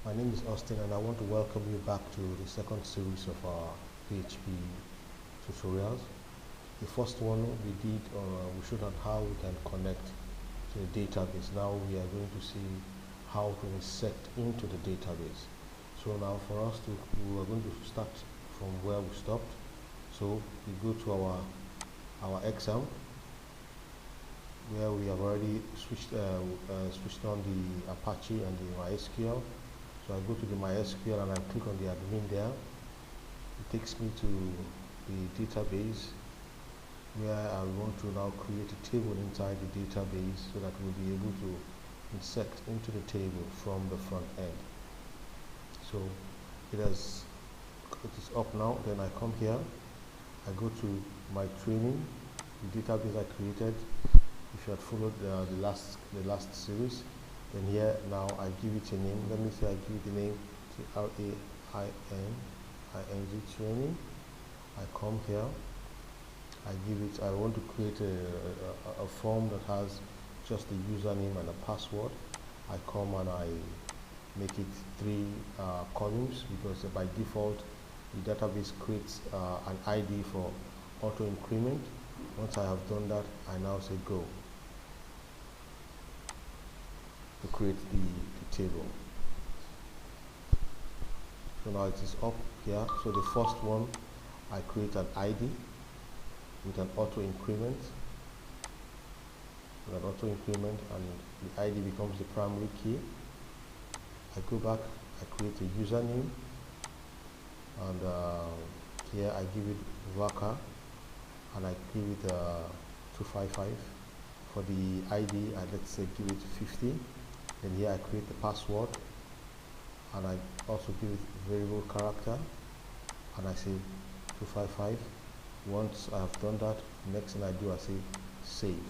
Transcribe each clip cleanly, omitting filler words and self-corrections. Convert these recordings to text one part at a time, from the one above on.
My name is Austin and I want to welcome you back to the second series of our PHP tutorials. The first one we did, we showed on how we can connect to the database. Now we are going to see how to insert into the database. So now for us to, we are going to start from where we stopped. So we go to our exam, where we have already switched on the Apache and the MySQL. So I go to the MySQL and I click on the admin there. It takes me to the database, where I want to now create a table inside the database so that we'll be able to insert into the table from the front end. So it is up now. Then I come here, I go to my training, the database I created. If you had followed the last series, then here now I give it a name. Let me say I give it the name TRAINING training. I come here, I give it, I want to create a form that has just the username and a password. I come and I make it 3 columns, because by default the database creates an ID for auto increment. Once I have done that, I now say go to create the table. So now it is up here. So the first one, I create an ID with an auto increment. With an auto increment, and the ID becomes the primary key. I go back, I create a username, and here I give it Waka, and I give it 255. For the ID, let's say give it 50. Then here I create the password, and I also give it variable character, and I say 255. Once I have done that, next thing I do, I say save.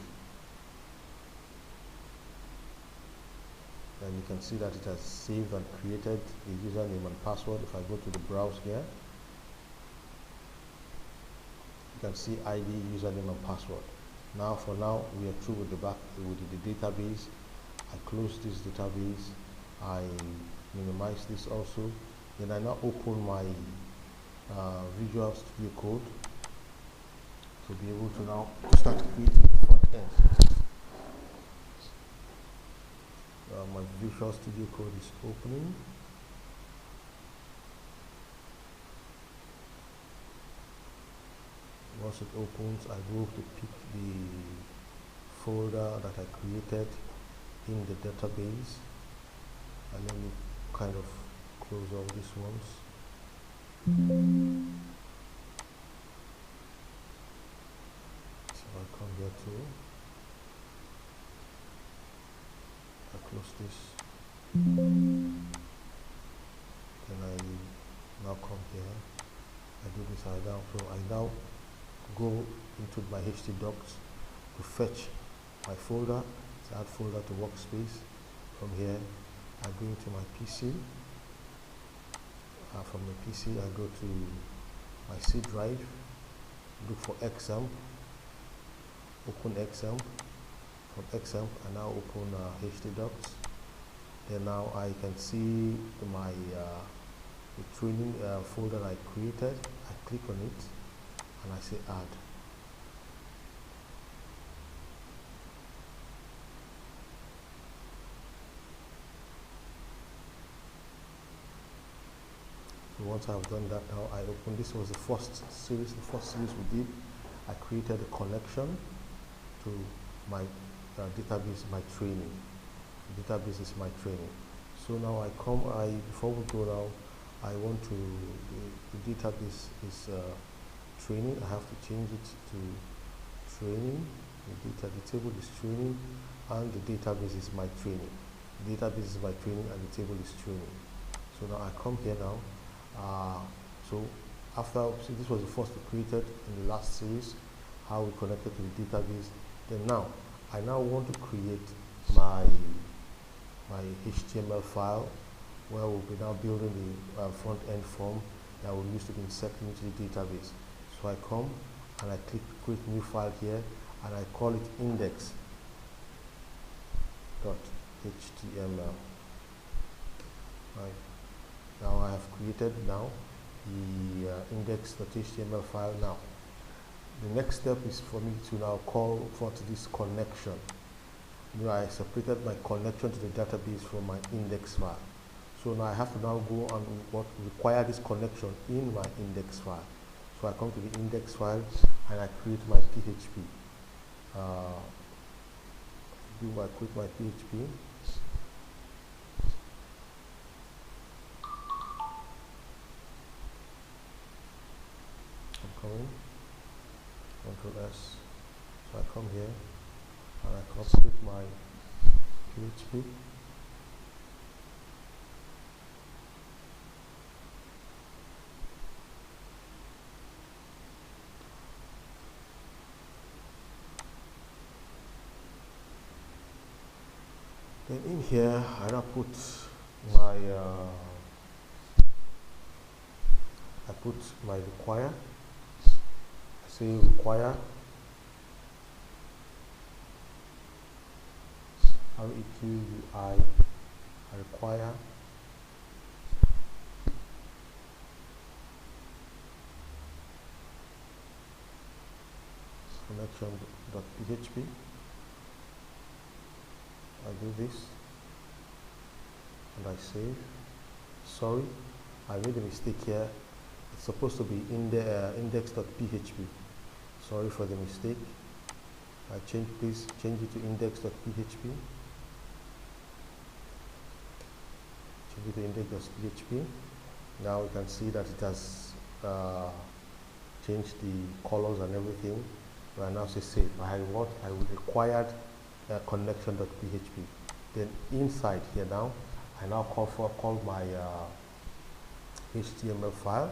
And you can see that it has saved and created the username and password. If I go to the browse here, you can see ID, username and password. Now for now we are through with the database. I close this database, I minimize this also. Then I now open my Visual Studio Code to be able to now start creating the front end. My Visual Studio Code is opening. Once it opens, I go to pick the folder that I created in the database, and let me kind of close all these ones. So I come here too, I close this, then I now come here, I do this down. So I now go into my htdocs to fetch my folder. So add folder to workspace. From here I go into my PC. From the PC I go to my C drive, look for XAMPP, open XAMPP. From XAMPP I now open htdocs. Then now I can see my the training folder I created. I click on it and I say add. So once I have done that, now I open. This was the first series we did. I created a connection to my database, my training. The database is my training. So now I come, before we go now, I want to, the database is training. I have to change it to training. The table is training, and the database is my training. The database is my training, and the table is training. So now I come here now. So after, see, this was the first we created in the last series, how we connected to the database. Then now I now want to create my HTML file, where we'll be now building the front end form that we'll use to insert into the database. So I come and I click create new file here, and I call it index.html. Right. created now the index.html file now. The next step is for me to now call for this connection. I separated my connection to the database from my index file. So now I have to now go and require this connection in my index file. So I come to the index file and I create my PHP. I create my PHP. I'm coming. Ctrl S. So I come here and I copy my PHP. Then in here I now put my require. I say require REQUI. I require connection.php. I do this and I save. Sorry, I made a mistake here. It's supposed to be in the index.php. Sorry for the mistake. Please change it to index.php. Change it to index.php. Now you can see that it has changed the colors and everything. So I now say save. I would required connection.php. Then inside here now, I now call my HTML file.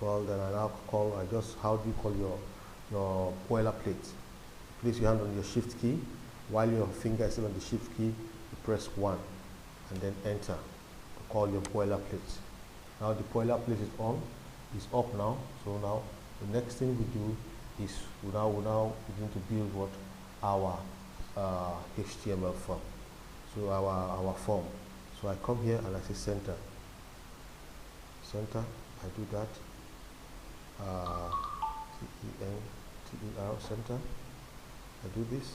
Then I now call how do you call your boilerplate? Place your hand on your shift key. While your finger is still on the shift key, you press 1 and then enter to call your boilerplate. Now the boilerplate is up now. So now the next thing we do is we now begin to build what our HTML form. So our form. So I come here and I say center. I do that. CENTER, center. I do this.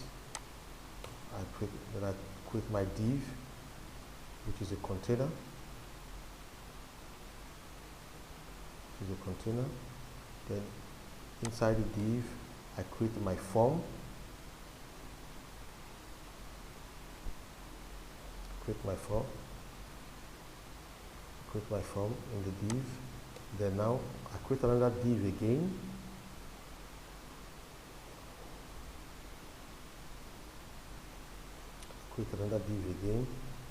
Then I create my div, which is a container. Then inside the div, I create my form. Create my form in the div. Then now I create another div again.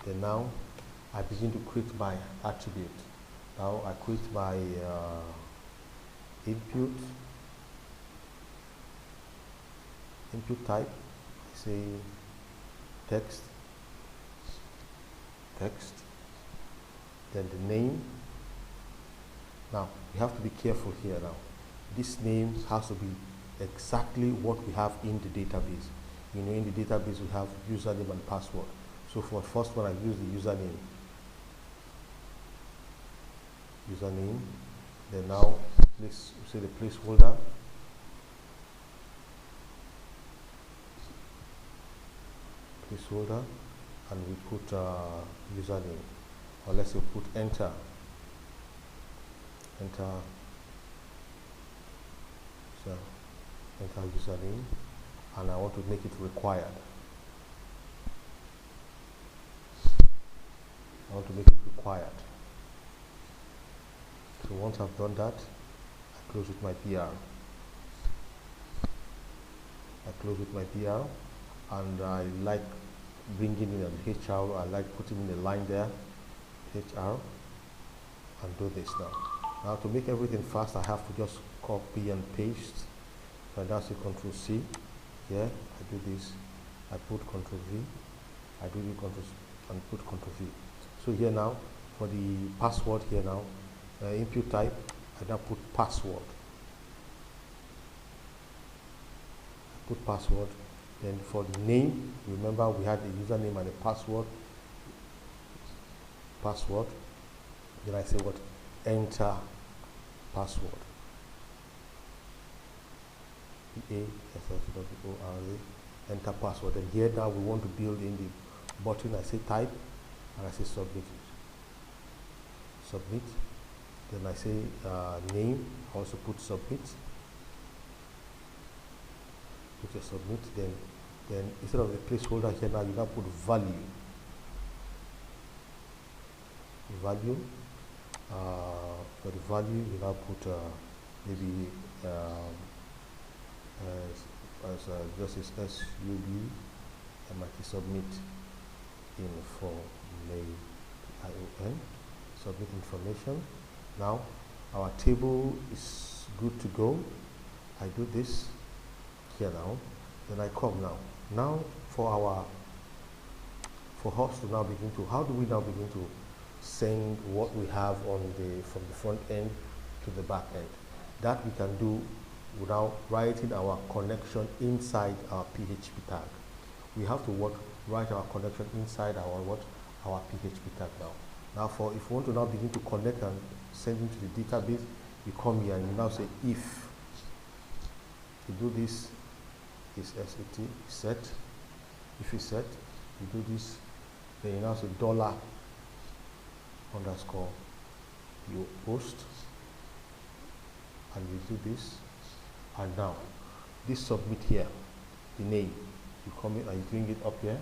Then now I begin to create my attribute. Now I create my input type. I say text. Then the name. Now you have to be careful here now. This name has to be exactly what we have in the database. In the database we have username and password. So for the first one I use the username. Then now let's say the placeholder. And we put username, or let's say put enter. So enter username, and I want to make it required. So once I've done that, I close with my PR. And I like bringing in an HR. I like putting in a line there, HR, and do this now. Now to make everything fast, I have to just copy and paste. So that's a Control C. Yeah, I do this. I put Control V. I do the Control and put Control V. So here now, for the password here now, input type, I now put password. Then for the name, remember we had a username and a password. Then I say what? enter password. PASSWORD, enter password. And here now we want to build in the button. I say type and I say submit it. Submit. Then I say name, I also put submit. Put your submit, then instead of the placeholder here now you now put value. Value. For the value you now put maybe just as SUB and I submit info ION. Submit information. Now our table is good to go. I do this here now, then I come now for us to now begin to, how do we now begin to send what we have on from the front end to the back end? That we can do without writing our connection inside our PHP tag. We have to write our connection inside our PHP tag now. Now if we want to now begin to connect and send into the database, you come here and you now say if. You do this is set. If you set, you do this, then you now say $_ you post, and you do this, and now this submit here, the name, you come in and you bring it up here,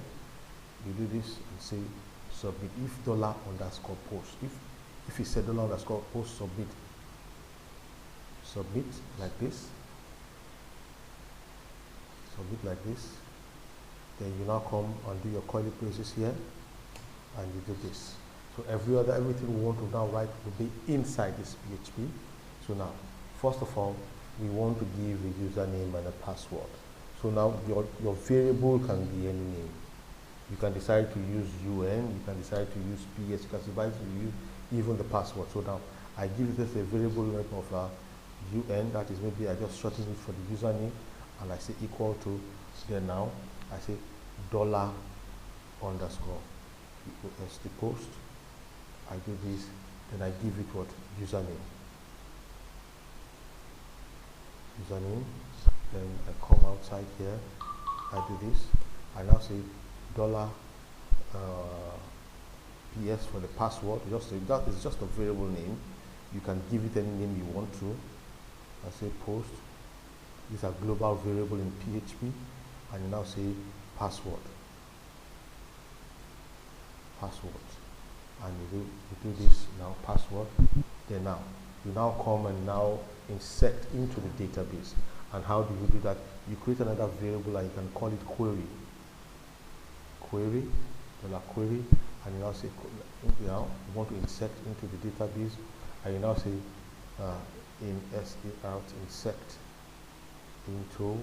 you do this and say submit. If $_post, if you said $_post, submit like this, then you now come and do your curly braces here and you do this. So everything we want to now write will be inside this PHP. So now first of all we want to give a username and a password. So now your variable can be any name. You can decide to use UN, you can decide to use PS, you can decide to use even the password. So now I give this a variable name of UN, that is maybe I just shorten it for the username, and I say equal to, then now I say $_ as the post. I do this, then I give it what? Username. Then I come outside here, I do this, I now say $PS for the password. That is just a variable name. You can give it any name you want to. I say post. These are global variable in PHP, and you now say password, and you do this now, password. Then now you now come and now insert into the database. And how do you do that? You create another variable and you can call it query, $query, and you now say you want to insert into the database, and you now say insert into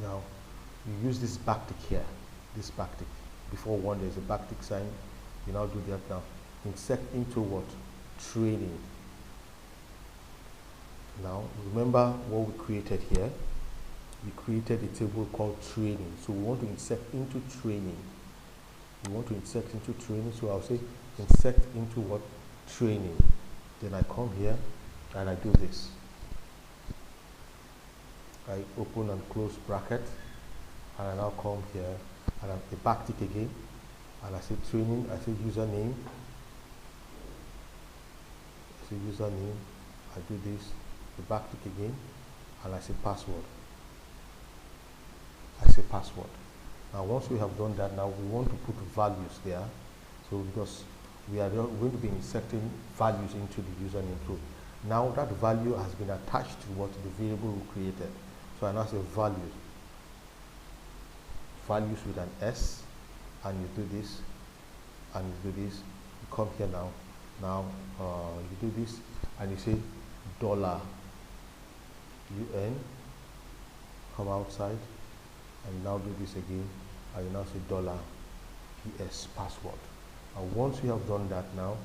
now you use this backtick here, before one there's a backtick sign, you now do that now. Insert into what? Training. Now remember what we created here. We created a table called training, so we want to insert into training. So I'll say insert into what? Training. Then I come here and I do this. I open and close bracket, and I now come here and I backtick again, and I say training, I say username, I do this, the backtick again, and I say password. Now once we have done that, now we want to put values there. So because we are going to be inserting values into the username, so now that value has been attached to what the variable we created. So I now say values with an S, and you do this, and you do this. You come here now. You do this, and you say $UN. Come outside, and now do this again, and you now say $PS password. And once you have done that, now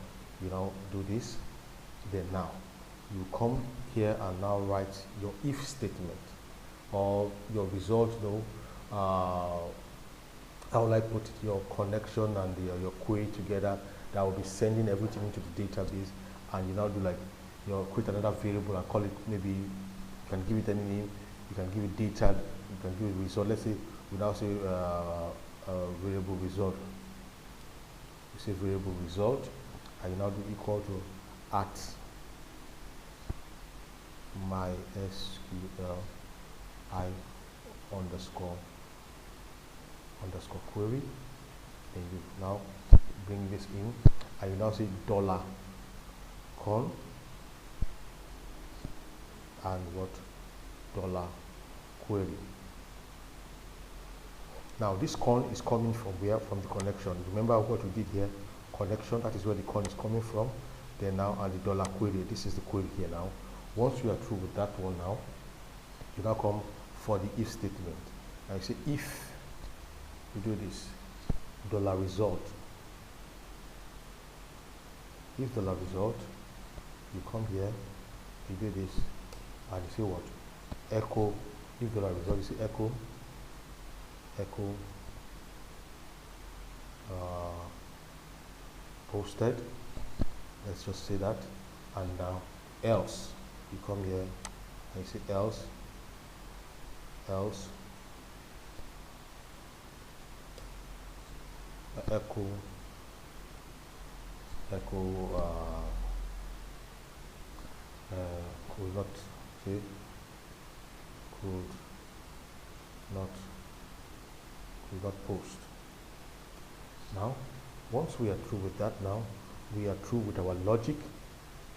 you now do this. Then now you come here and now write your if statement, or your result. How will I put it, your connection and your query together, that will be sending everything into the database, and you now do like, create another variable and call it, maybe you can give it any name, you can give it data, you can give it result. Let's say we now say variable result. You say variable result, and you now do equal to at MySQL underscore query. Then you now bring this in, and you now say $con and what $query. Now this con is coming from where? From the connection. Remember what we did here? Connection, that is where the con is coming from. Then now, and the $query, this is the query here now. Once you are through with that one now, you now come for the if statement. And you say if you do this, $result. If $result, you come here, you do this, and you say what? Echo, if $result, you say echo posted. Let's just say that. And now else, you come here and you say else echo could not say could not post. Now once we are through with that, now we are through with our logic,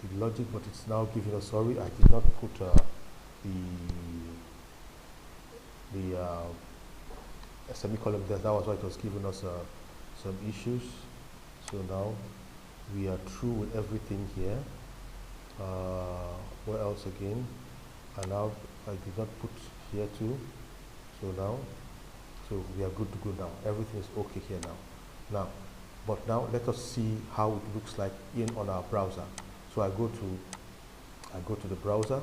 but it's now giving us, sorry, I did not put the semicolon there. That was why it was giving us some issues. So now we are through with everything here. Where else again? And now I did not put here too. So we are good to go now. Everything is okay here now. But now let us see how it looks like on our browser. So I go to the browser,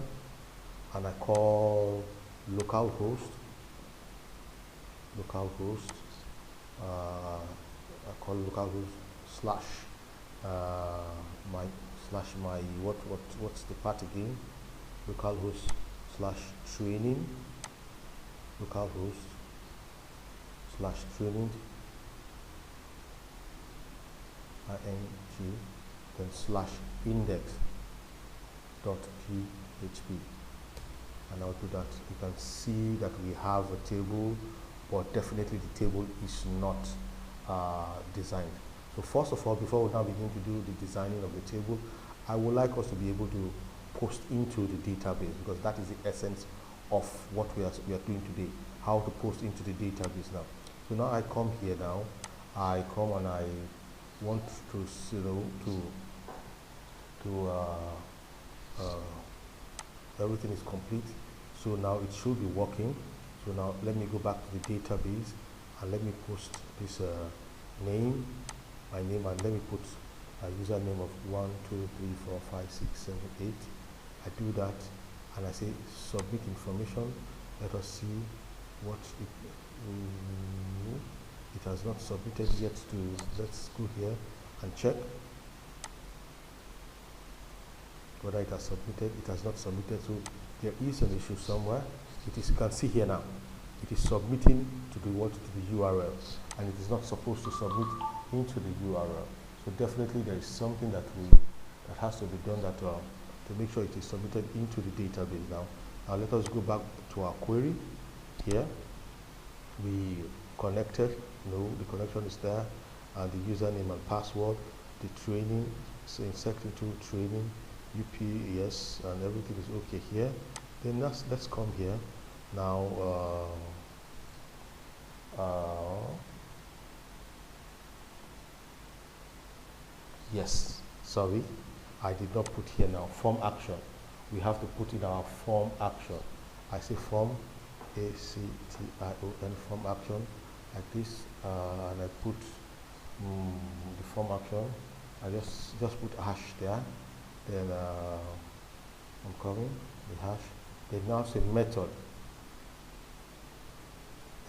and I call localhost. I call localhost my what's the part again? Localhost /training. Localhost /training. ing, then /index.php, and I'll do that. You can see that we have a table, but definitely the table is not designed. So first of all, before we now begin to do the designing of the table, I would like us to be able to post into the database, because that is the essence of what we are doing today, how to post into the database now. So now I come here now, I come and I want to everything is complete. So now it should be working. So now let me go back to the database, and let me post this my name, and let me put a username of 1 2 3 4 5 6 7 8. I do that, and I say submit information. Let us see what it has not submitted yet. Let's go here and check whether it has submitted. It has not submitted, so there is an issue somewhere. It is, you can see here now, it is submitting to the URL, and it is not supposed to submit into the URL. So definitely there is something that has to be done to make sure it is submitted into the database now. Now let us go back to our query here. We connected, no, the connection is there, and the username and password, the training, so insert into training, UP, yes, and everything is okay here. Then let's come here now. Yes, sorry, I did not put here now form action. We have to put in our form action. I say form, ACTION, form action, like this, and I put the form action. I just put hash there. Then I'm coming the hash. Then now say method,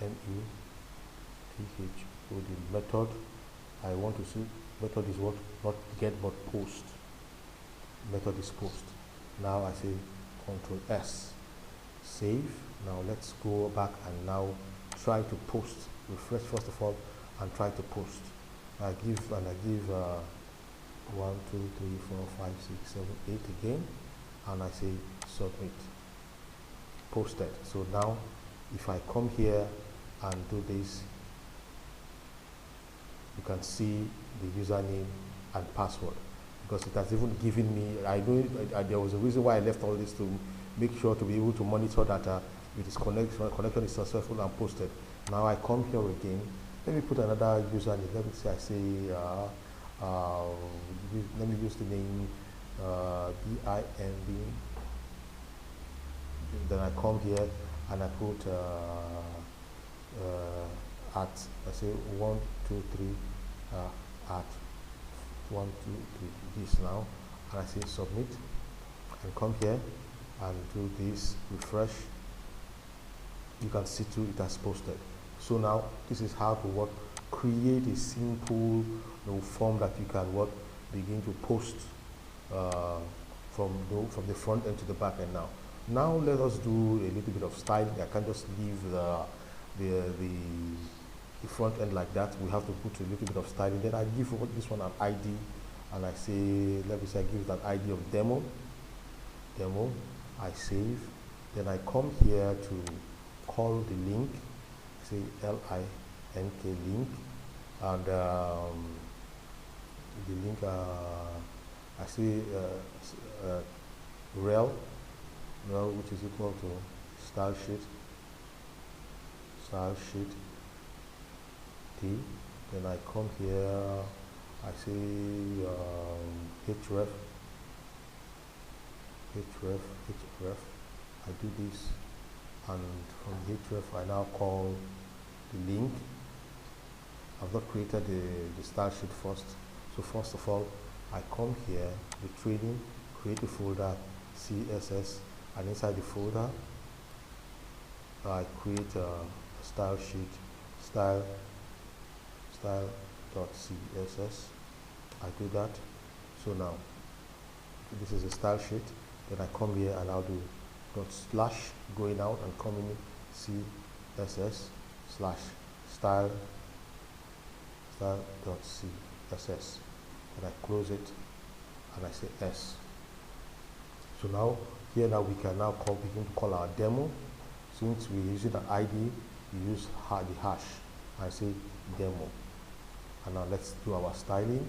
METHOD, method. I want to see method is what, not get but post. Method is post. Now I say Control S, save. Now let's go back and now try to post. Refresh first of all and try to post. I give 1, 2, 3, 4, 5, 6, 7, 8 again, and I say submit. Posted. So now if I come here and do this, you can see the username and password, because it has even given me, I know there was a reason why I left all this, to make sure to be able to monitor that it is connection is successful and posted. Now I come here again. Let me put another username. Let me say, let me use the name BINB. Then I come here and I put at, I say 1, 2, 3, at 1, 2, 3, this now, and I say submit, and come here and do this, refresh. You can see too it has posted. So now this is how to create a simple form that you can begin to post from the front end to the back end. Now let us do a little bit of styling. I can't just leave the front end like that. We have to put a little bit of styling. Then I give this one an ID, and I say, let me say I give it an ID of demo. I save. Then I come here to call the link, say LINK link, and the link I say rel, which is equal to style sheet T. Then I come here, I say href. I do this, and from href I now call the link. I've not created the style sheet first. So first of all, I come here, the training, create a folder, CSS, and inside the folder, I create a style sheet, style.css. I do that. So now, this is a style sheet. Then I come here and I'll do / going out and coming in CSS / style.css. And I close it and I say S. So now here we can now begin to call our demo. Since we're using an ID, we use the hash. I say demo. And now let's do our styling.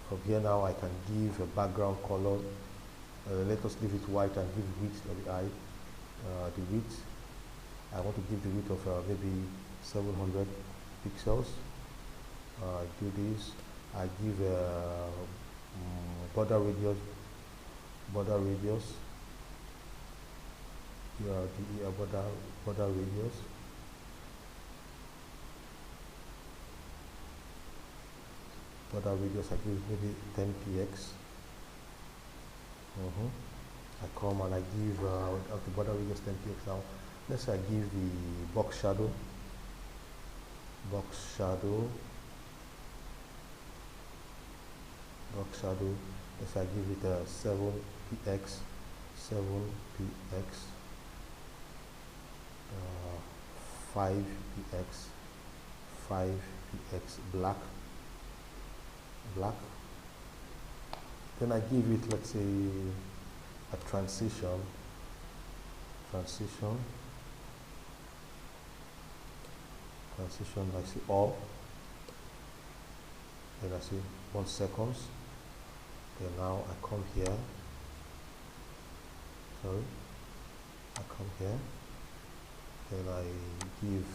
From here now I can give a background color. Let us leave it white and give width of the eye. The width, I want to give the width of maybe 700 pixels. Do this. I give a border radius. Border radius. I give maybe 10 px. I come and I give the border radius 10 px. Now let's say I give the box shadow. Let's say I give it a 7px, 5px, 5px black. Then I give it, let's say, a transition. I say all. Then I say 1 second. Then now I come here. Then I give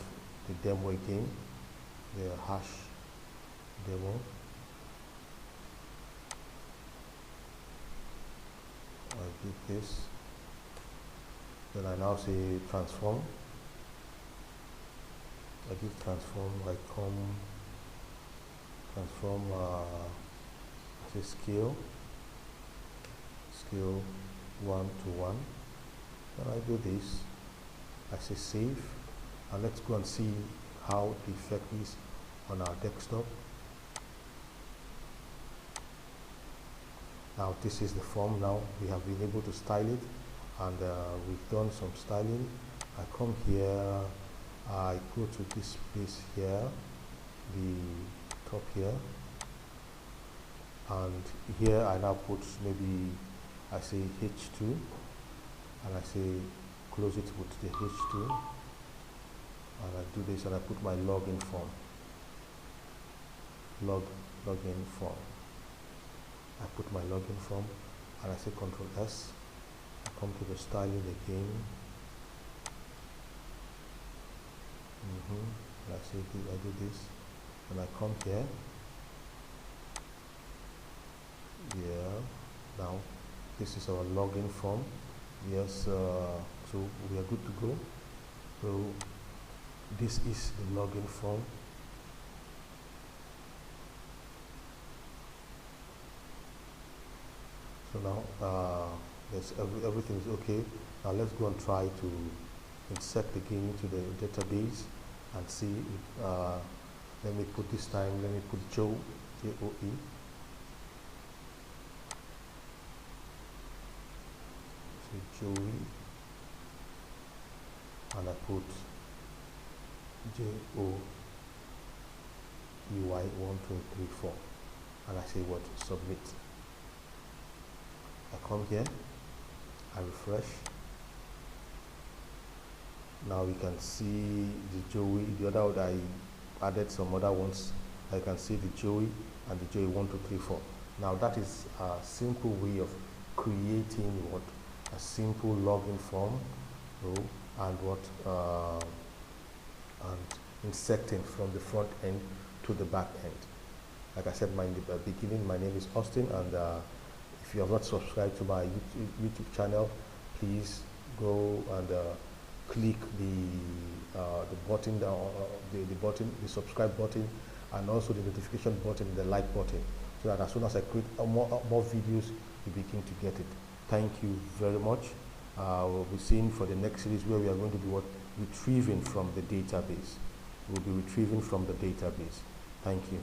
the demo again, the hash demo. I give this. Then I now say transform. I give transform. I come transform. I say scale 1 to 1. Then I do this. I say save, and let's go and see how the effect is on our desktop. Now this is the form. Now we have been able to style it, and we've done some styling. I come here, I go to this place here, the top here, and here I now put, maybe I say H2, and I say close it with the H2, and I do this, and I put my login form, login form. I put my login form, and I say Control S. I come to the styling again. And I say I do this, and I come here. Yeah. Now this is our login form. Yes. So we are good to go. So this is the login form. So now everything is okay. Now let's go and try to insert again into the database and see if, let me put this time, let me put Joe, J-O-E. So Joey, and I put Joey 1, 2, 3, 4, and I say what? Submit. I come here, I refresh. Now we can see the Joey, the other one I added some other ones. I can see the Joey and the Joey 1, 2, 3, 4. Now that is a simple way of creating what? A simple login form, and what? And inserting from the front end to the back end. Like I said in the beginning, my name is Austin, and if you have not subscribed to my YouTube channel, please go and click the button, the subscribe button, and also the notification button, the like button, so that as soon as I create more videos, you begin to get it. Thank you very much. We'll be seeing for the next series where we are going to be retrieving from the database. We'll be retrieving from the database. Thank you.